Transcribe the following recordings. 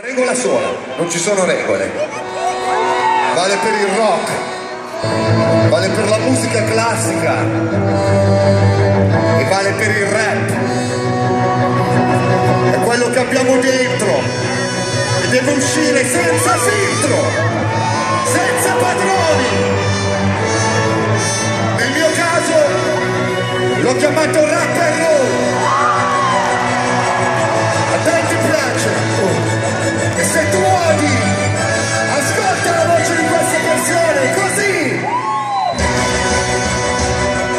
Regola sola, non ci sono regole. Vale per il rock, vale per la musica classica e vale per il rap. È quello che abbiamo dentro e deve uscire senza filtro, senza padroni. Nel mio caso l'ho chiamato rap and roll. A te ti piace? E se tu odi, ascolta la voce di queste persone, così!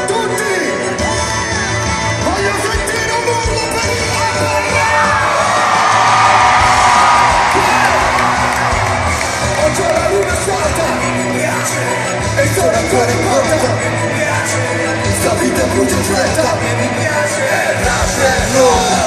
Tutti! Voglio sentire un urlo per il oggi ho la luna salta, e sono ancora in porta, sta vita brucia in fretta, rap and roll.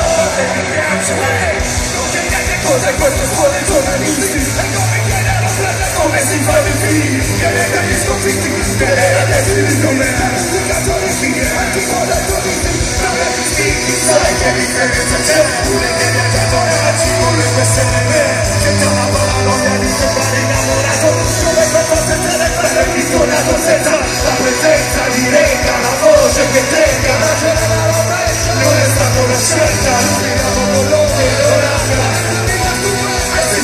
Cos'è questo scuole giornalisti? E come chiede alla strada come si fa i figli? Viene dagli sconfitti, viene dagli esseri come i cattolici, anti-modatoristi, non è distinti, sai che differenza c'è? Pure che viaggiato ci vorrebbe essere me, che c'è una buona voglia di sembrare innamorato, dove proprio senza le frase ritornato senza la presenza di Renga, la voce che tenga, la giornata la freccia, non è stata una scelta, speriamo con l'ora.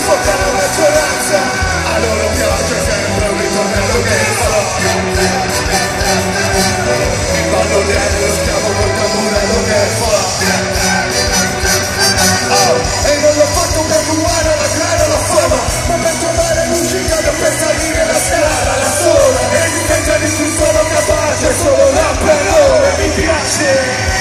Porta la maggioranza, a loro piace sempre un ritornello che farò. Il palloniere, lo schiavo col tamburello che fa. Oh, e non l'ho fatto per rubare la grana, la fama, ma per trovare l'uscita per salire la scala, la sola. E difende di cui sono capace, solo rap and roll, e mi piace.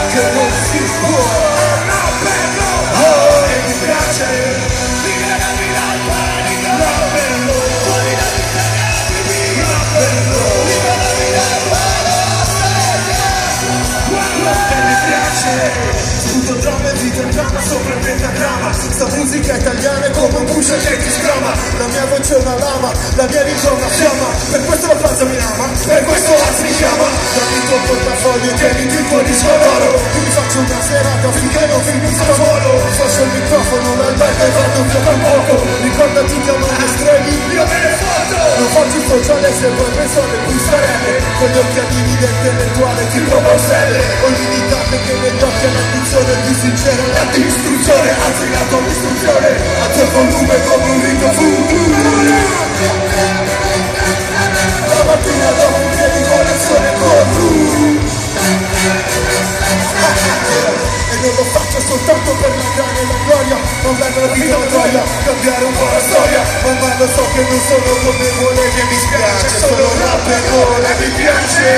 Che non si può, rap and roll, oh, e mi piace, liberami dal panico, rap and roll, fuori dall'italiani, rap and roll, liberami dal panico, e mi piace. Sputo dramma e videogramma sopra il pentagramma. Sta musica italiana è come un pusher che ti scrama. La mia voce è una lama, la mia lingua è una fiamma. Per questo la Francia mi ama, per questo la si chiama. Dammi il tuo portafoglio e tieniti il tuo disco d'oro. Ti faccio una serata finché non finisco volo. Sfascio il microfono, l'albergo e vado via per poco. Ricordati che a mano estremi io me ne foto. Non faccio il sociale se vuoi pensare più sarelle. Con gli occhialini dell'intellettuale ti provo stelle. Ho limitate che negli occhi è l'ambizione più sincera, la distruzione, anzi la tua distruzione, alza il volume come un rito futuro. La mattina dopo un piedi di connessione con tu. E non lo faccio soltanto per la grana e la gloria, non vengo la vita la gioia, cambiare un po' la storia, ma lo so che non sono come volevi e mi spiace, solo rap and roll e mi piace.